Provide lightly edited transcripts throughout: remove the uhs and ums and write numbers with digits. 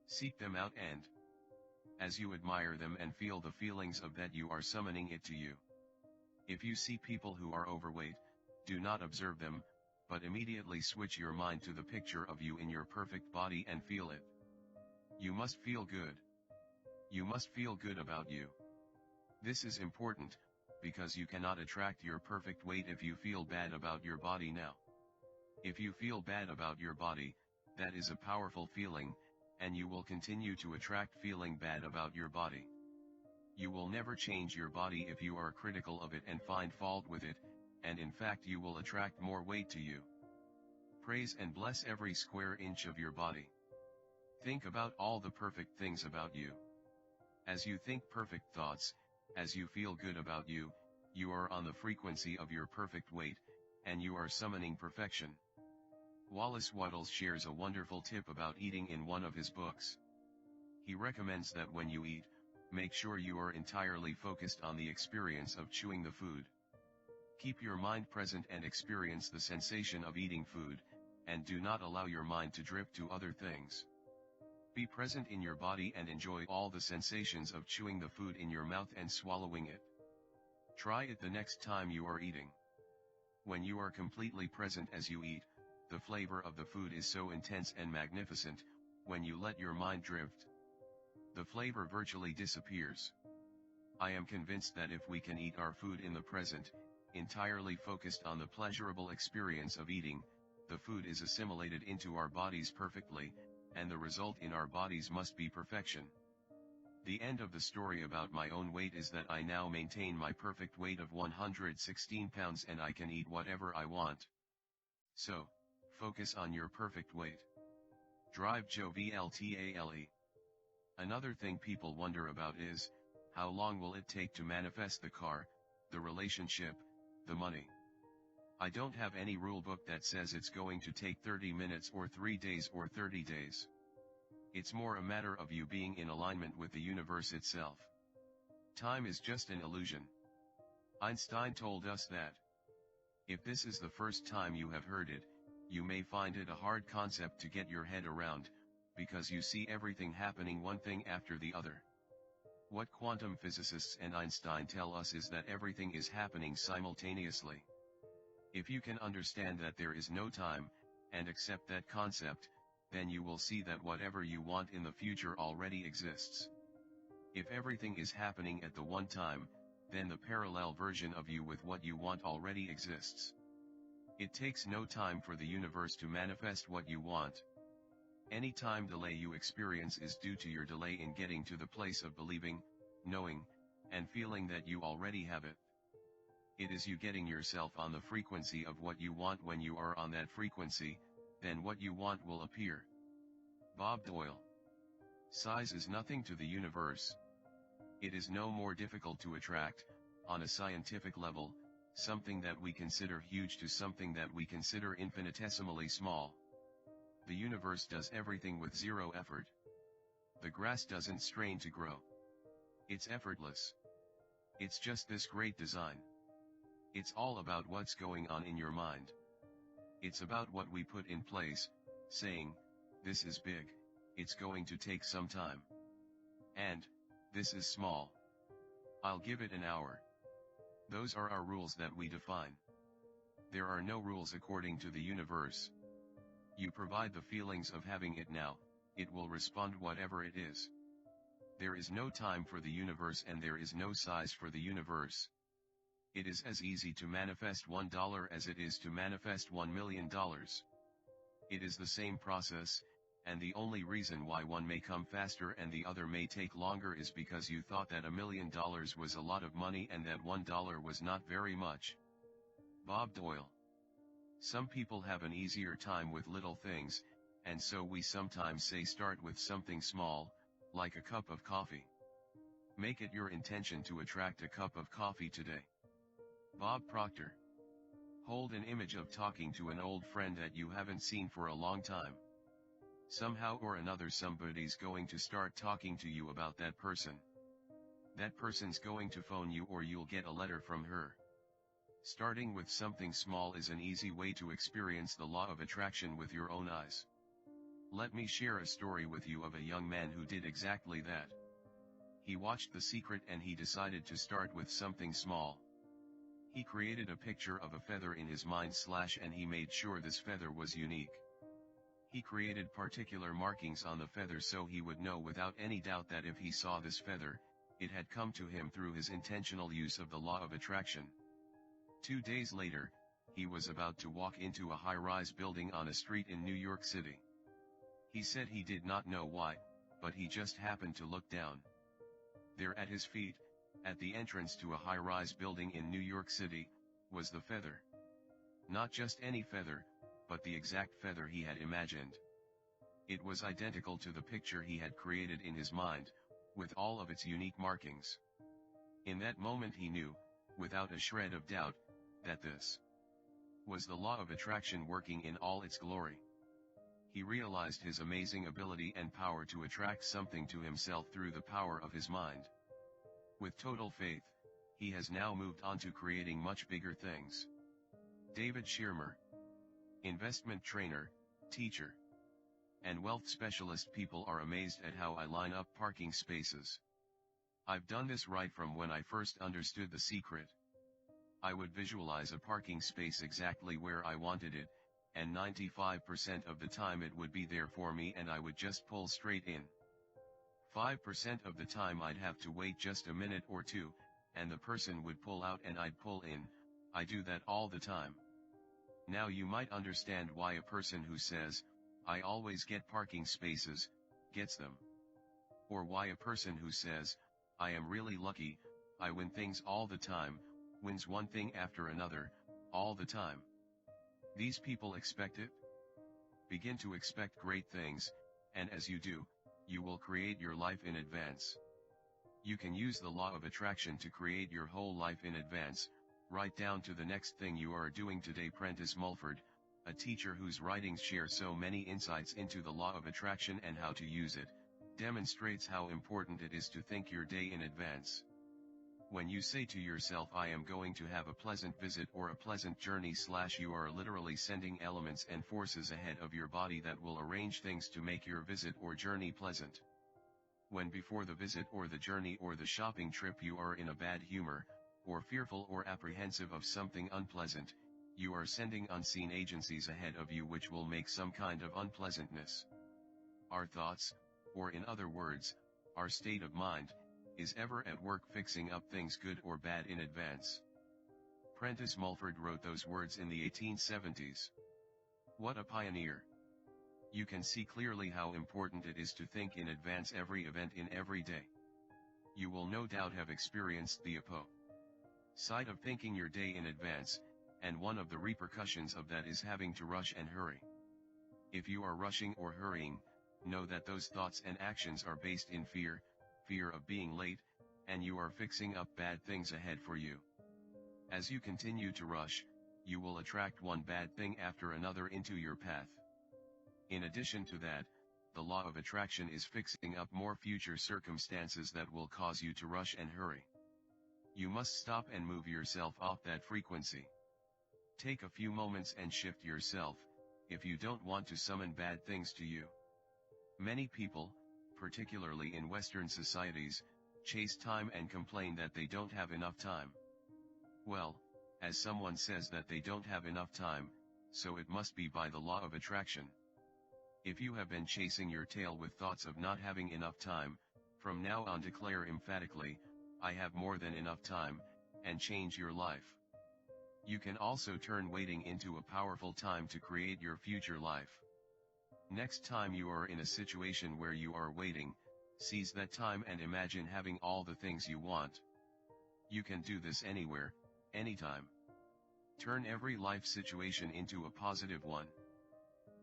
Seek them out and, as you admire them and feel the feelings of that, you are summoning it to you. If you see people who are overweight, do not observe them, but immediately switch your mind to the picture of you in your perfect body and feel it. You must feel good. You must feel good about you. This is important, because you cannot attract your perfect weight if you feel bad about your body now. If you feel bad about your body, that is a powerful feeling, and you will continue to attract feeling bad about your body. You will never change your body if you are critical of it and find fault with it, and in fact you will attract more weight to you. Praise and bless every square inch of your body. Think about all the perfect things about you. As you think perfect thoughts, as you feel good about you, you are on the frequency of your perfect weight, and you are summoning perfection. Wallace Wattles shares a wonderful tip about eating in one of his books. He recommends that when you eat, make sure you are entirely focused on the experience of chewing the food. Keep your mind present and experience the sensation of eating food, and do not allow your mind to drift to other things. Be present in your body and enjoy all the sensations of chewing the food in your mouth and swallowing it. Try it the next time you are eating. When you are completely present as you eat, the flavor of the food is so intense and magnificent. When you let your mind drift, the flavor virtually disappears. I am convinced that if we can eat our food in the present, entirely focused on the pleasurable experience of eating, the food is assimilated into our bodies perfectly, and the result in our bodies must be perfection. The end of the story about my own weight is that I now maintain my perfect weight of 116 pounds and I can eat whatever I want. So, focus on your perfect weight. Drive joviality. Another thing people wonder about is, how long will it take to manifest the car, the relationship, the money? I don't have any rule book that says it's going to take 30 minutes or 3 days or 30 days. It's more a matter of you being in alignment with the universe itself. Time is just an illusion. Einstein told us that. If this is the first time you have heard it, you may find it a hard concept to get your head around, because you see everything happening one thing after the other. What quantum physicists and Einstein tell us is that everything is happening simultaneously. If you can understand that there is no time, and accept that concept, then you will see that whatever you want in the future already exists. If everything is happening at the one time, then the parallel version of you with what you want already exists. It takes no time for the universe to manifest what you want. Any time delay you experience is due to your delay in getting to the place of believing, knowing, and feeling that you already have it. It is you getting yourself on the frequency of what you want. When you are on that frequency, then what you want will appear. Bob Doyle. Size is nothing to the universe. It is no more difficult to attract, on a scientific level, something that we consider huge to something that we consider infinitesimally small. The universe does everything with zero effort. The grass doesn't strain to grow. It's effortless. It's just this great design. It's all about what's going on in your mind. It's about what we put in place, saying, this is big, it's going to take some time. And, this is small. I'll give it an hour. Those are our rules that we define. There are no rules according to the universe. You provide the feelings of having it now, it will respond whatever it is. There is no time for the universe and there is no size for the universe. It is as easy to manifest $1 as it is to manifest $1 million. It is the same process, and the only reason why one may come faster and the other may take longer is because you thought that $1 million was a lot of money and that $1 was not very much. Bob Doyle. Some people have an easier time with little things, and so we sometimes say start with something small, like a cup of coffee. Make it your intention to attract a cup of coffee today. Bob Proctor. Hold an image of talking to an old friend that you haven't seen for a long time. Somehow or another somebody's going to start talking to you about that person. That person's going to phone you or you'll get a letter from her. Starting with something small is an easy way to experience the law of attraction with your own eyes. Let me share a story with you of a young man who did exactly that. He watched The Secret and he decided to start with something small. He created a picture of a feather in his mind and he made sure this feather was unique. He created particular markings on the feather so he would know without any doubt that if he saw this feather, it had come to him through his intentional use of the law of attraction. 2 days later, he was about to walk into a high-rise building on a street in New York City. He said he did not know why, but he just happened to look down. There at his feet, at the entrance to a high-rise building in New York City, was the feather. Not just any feather, but the exact feather he had imagined. It was identical to the picture he had created in his mind, with all of its unique markings. In that moment he knew, without a shred of doubt, that this was the law of attraction working in all its glory. He realized his amazing ability and power to attract something to himself through the power of his mind. With total faith, he has now moved on to creating much bigger things. David Schirmer, investment trainer, teacher, and wealth specialist. People are amazed at how I line up parking spaces. I've done this right from when I first understood The Secret. I would visualize a parking space exactly where I wanted it, and 95% of the time it would be there for me and I would just pull straight in. 5% of the time I'd have to wait just a minute or two, and the person would pull out and I'd pull in. I do that all the time. Now you might understand why a person who says, "I always get parking spaces," gets them. Or why a person who says, "I am really lucky, I win things all the time," wins one thing after another, all the time. These people expect it. Begin to expect great things, and as you do, you will create your life in advance. You can use the law of attraction to create your whole life in advance, right down to the next thing you are doing today. Prentice Mulford, a teacher whose writings share so many insights into the law of attraction and how to use it, demonstrates how important it is to think your day in advance. When you say to yourself, "I am going to have a pleasant visit or a pleasant journey," you are literally sending elements and forces ahead of your body that will arrange things to make your visit or journey pleasant. When before the visit or the journey or the shopping trip you are in a bad humor, or fearful or apprehensive of something unpleasant, you are sending unseen agencies ahead of you which will make some kind of unpleasantness. Our thoughts, or in other words, our state of mind, is ever at work fixing up things good or bad in advance. Prentice Mulford wrote those words in the 1870s. What a pioneer! You can see clearly how important it is to think in advance every event in every day. You will no doubt have experienced the opposite side of thinking your day in advance, and one of the repercussions of that is having to rush and hurry. If you are rushing or hurrying, know that those thoughts and actions are based in fear of being late, and you are fixing up bad things ahead for you. As you continue to rush, you will attract one bad thing after another into your path. In addition to that, the law of attraction is fixing up more future circumstances that will cause you to rush and hurry. You must stop and move yourself off that frequency. Take a few moments and shift yourself, if you don't want to summon bad things to you. Many people, particularly in Western societies, chase time and complain that they don't have enough time. Well, as someone says that they don't have enough time, so it must be by the law of attraction. If you have been chasing your tail with thoughts of not having enough time, from now on declare emphatically, "I have more than enough time," and change your life. You can also turn waiting into a powerful time to create your future life. Next time you are in a situation where you are waiting, seize that time and imagine having all the things you want. You can do this anywhere, anytime. Turn every life situation into a positive one.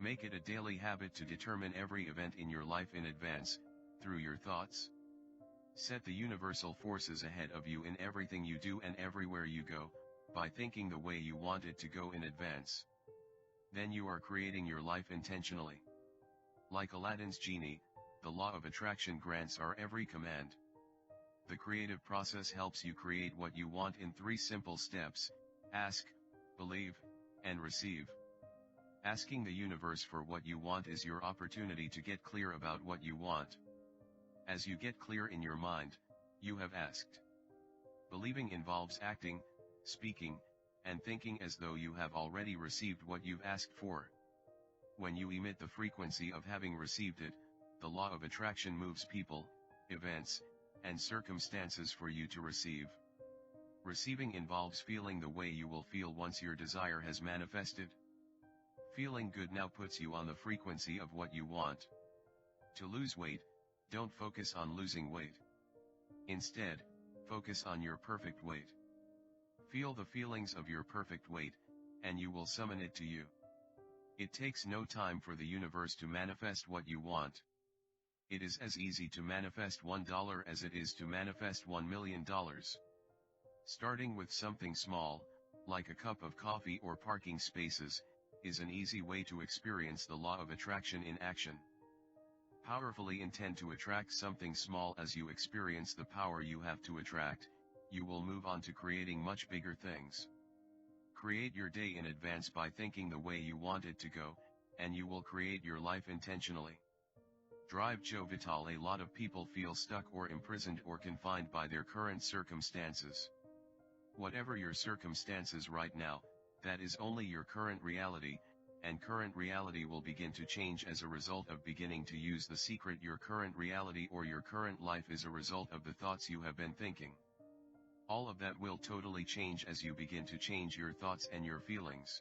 Make it a daily habit to determine every event in your life in advance, through your thoughts. Set the universal forces ahead of you in everything you do and everywhere you go, by thinking the way you want it to go in advance. Then you are creating your life intentionally. Like Aladdin's genie, the law of attraction grants our every command. The creative process helps you create what you want in 3 simple steps: ask, believe, and receive. Asking the universe for what you want is your opportunity to get clear about what you want. As you get clear in your mind, you have asked. Believing involves acting, speaking, and thinking as though you have already received what you've asked for. When you emit the frequency of having received it, the law of attraction moves people, events, and circumstances for you to receive. Receiving involves feeling the way you will feel once your desire has manifested. Feeling good now puts you on the frequency of what you want. To lose weight, don't focus on losing weight. Instead, focus on your perfect weight. Feel the feelings of your perfect weight, and you will summon it to you. It takes no time for the universe to manifest what you want. It is as easy to manifest $1 as it is to manifest $1 million. Starting with something small, like a cup of coffee or parking spaces, is an easy way to experience the law of attraction in action. Powerfully intend to attract something small. As you experience the power you have to attract, you will move on to creating much bigger things. Create your day in advance by thinking the way you want it to go, and you will create your life intentionally. Drive Joe Vital. A lot of people feel stuck or imprisoned or confined by their current circumstances. Whatever your circumstances right now, that is only your current reality, and current reality will begin to change as a result of beginning to use the secret. Your current reality or your current life is a result of the thoughts you have been thinking. All of that will totally change as you begin to change your thoughts and your feelings.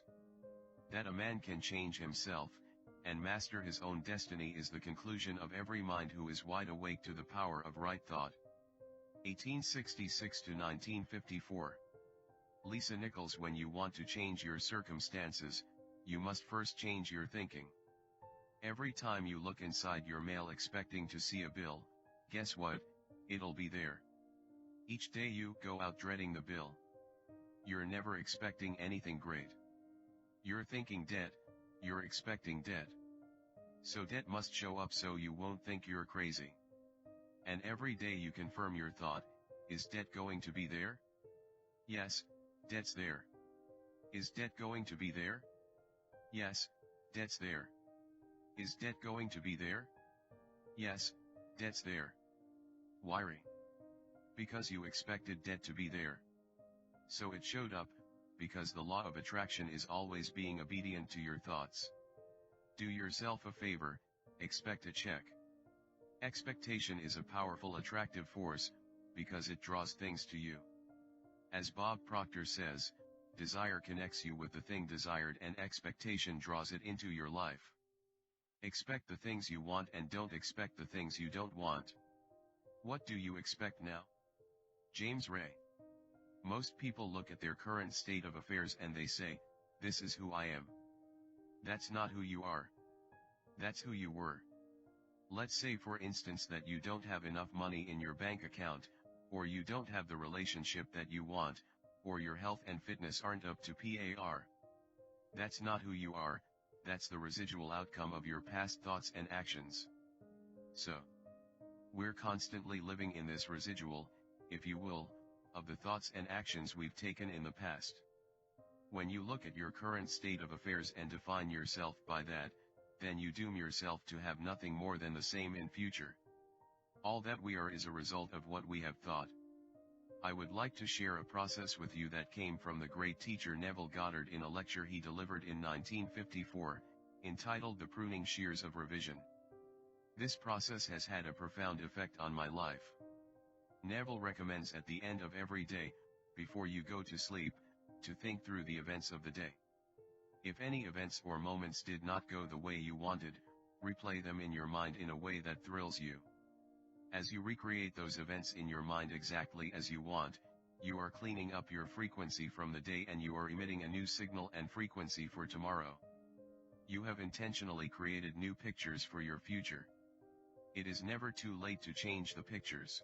That a man can change himself, and master his own destiny is the conclusion of every mind who is wide awake to the power of right thought. 1866 to 1954. Lisa Nichols. When you want to change your circumstances, you must first change your thinking. Every time you look inside your mail expecting to see a bill, guess what? It'll be there. Each day you go out dreading the bill. You're never expecting anything great. You're thinking debt, you're expecting debt. So debt must show up so you won't think you're crazy. And every day you confirm your thought: is debt going to be there? Yes, debt's there. Is debt going to be there? Yes, debt's there. Is debt going to be there? Yes, debt's there. Why? Because you expected debt to be there. So it showed up, because the law of attraction is always being obedient to your thoughts. Do yourself a favor, expect a check. Expectation is a powerful attractive force, because it draws things to you. As Bob Proctor says, desire connects you with the thing desired and expectation draws it into your life. Expect the things you want and don't expect the things you don't want. What do you expect now? James Ray. Most people look at their current state of affairs and they say, this is who I am. That's not who you are. That's who you were. Let's say for instance that you don't have enough money in your bank account, or you don't have the relationship that you want, or your health and fitness aren't up to par. That's not who you are, that's the residual outcome of your past thoughts and actions. So, we're constantly living in this residual, if you will, of the thoughts and actions we've taken in the past. When you look at your current state of affairs and define yourself by that, then you doom yourself to have nothing more than the same in future. All that we are is a result of what we have thought. I would like to share a process with you that came from the great teacher Neville Goddard in a lecture he delivered in 1954, entitled The Pruning Shears of Revision. This process has had a profound effect on my life. Neville recommends at the end of every day, before you go to sleep, to think through the events of the day. If any events or moments did not go the way you wanted, replay them in your mind in a way that thrills you. As you recreate those events in your mind exactly as you want, you are cleaning up your frequency from the day and you are emitting a new signal and frequency for tomorrow. You have intentionally created new pictures for your future. It is never too late to change the pictures.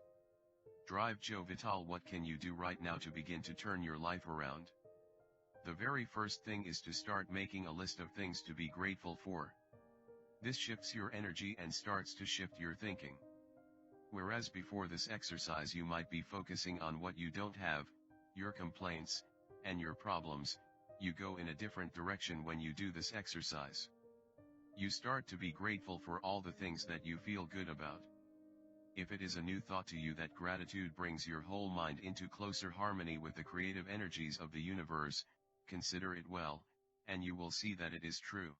Drive Joe Vital. What can you do right now to begin to turn your life around? The very first thing is to start making a list of things to be grateful for. This shifts your energy and starts to shift your thinking. Whereas before this exercise you might be focusing on what you don't have, your complaints, and your problems, you go in a different direction when you do this exercise. You start to be grateful for all the things that you feel good about. If it is a new thought to you that gratitude brings your whole mind into closer harmony with the creative energies of the universe, consider it well, and you will see that it is true.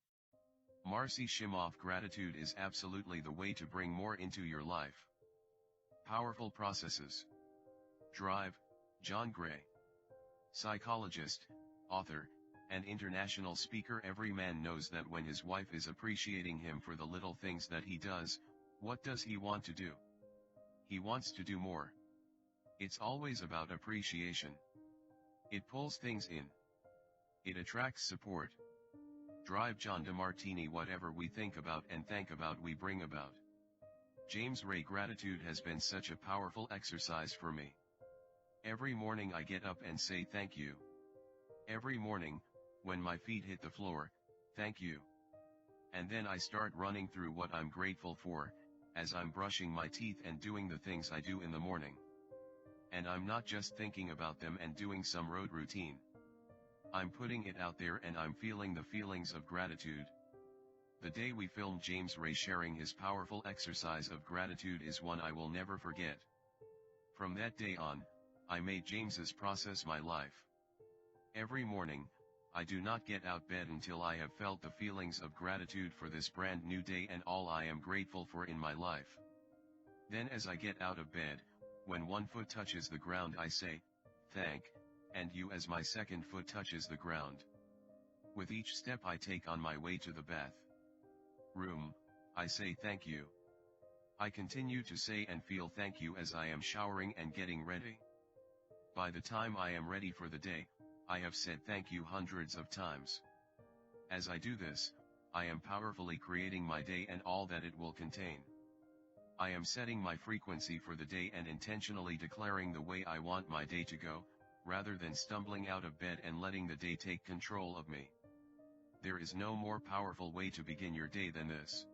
Marcy Shimoff. Gratitude is absolutely the way to bring more into your life. Powerful processes. Drive, John Gray. Psychologist, author, and international speaker. Every man knows that when his wife is appreciating him for the little things that he does, what does he want to do? He wants to do more. It's always about appreciation. It pulls things in. It attracts support. Drive, John DeMartini. Whatever we think about and thank about we bring about. James Ray. Gratitude has been such a powerful exercise for me. Every morning I get up and say thank you. Every morning, when my feet hit the floor, thank you. And then I start running through what I'm grateful for, as I'm brushing my teeth and doing the things I do in the morning. And I'm not just thinking about them and doing some rote routine. I'm putting it out there and I'm feeling the feelings of gratitude. The day we filmed James Ray sharing his powerful exercise of gratitude is one I will never forget. From that day on, I made James's process my life. Every morning, I do not get out bed until I have felt the feelings of gratitude for this brand new day and all I am grateful for in my life. Then as I get out of bed, when one foot touches the ground I say, thank, and you. As my second foot touches the ground. With each step I take on my way to the bath room, I say thank you. I continue to say and feel thank you as I am showering and getting ready. By the time I am ready for the day, I have said thank you hundreds of times. As I do this, I am powerfully creating my day and all that it will contain. I am setting my frequency for the day and intentionally declaring the way I want my day to go, rather than stumbling out of bed and letting the day take control of me. There is no more powerful way to begin your day than this.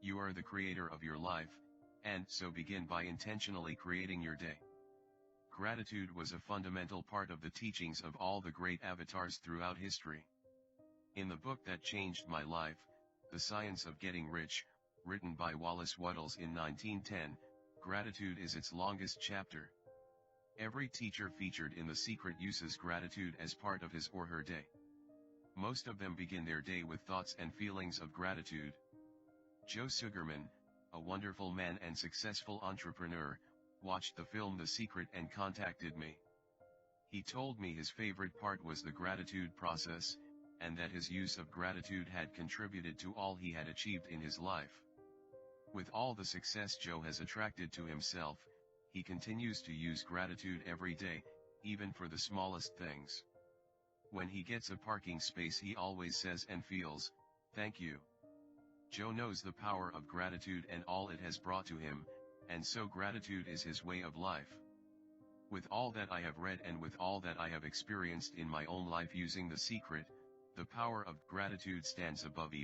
You are the creator of your life, and so begin by intentionally creating your day. Gratitude was a fundamental part of the teachings of all the great avatars throughout history. In the book that changed my life, The Science of Getting Rich, written by Wallace Wattles in 1910, gratitude is its longest chapter. Every teacher featured in The Secret uses gratitude as part of his or her day. Most of them begin their day with thoughts and feelings of gratitude. Joe Sugarman, a wonderful man and successful entrepreneur, watched the film The Secret and contacted me. He told me his favorite part was the gratitude process, and that his use of gratitude had contributed to all he had achieved in his life. With all the success Joe has attracted to himself, he continues to use gratitude every day, even for the smallest things. When he gets a parking space he always says and feels, thank you. Joe knows the power of gratitude and all it has brought to him, and so gratitude is his way of life. With all that I have read and with all that I have experienced in my own life using The Secret, the power of gratitude stands above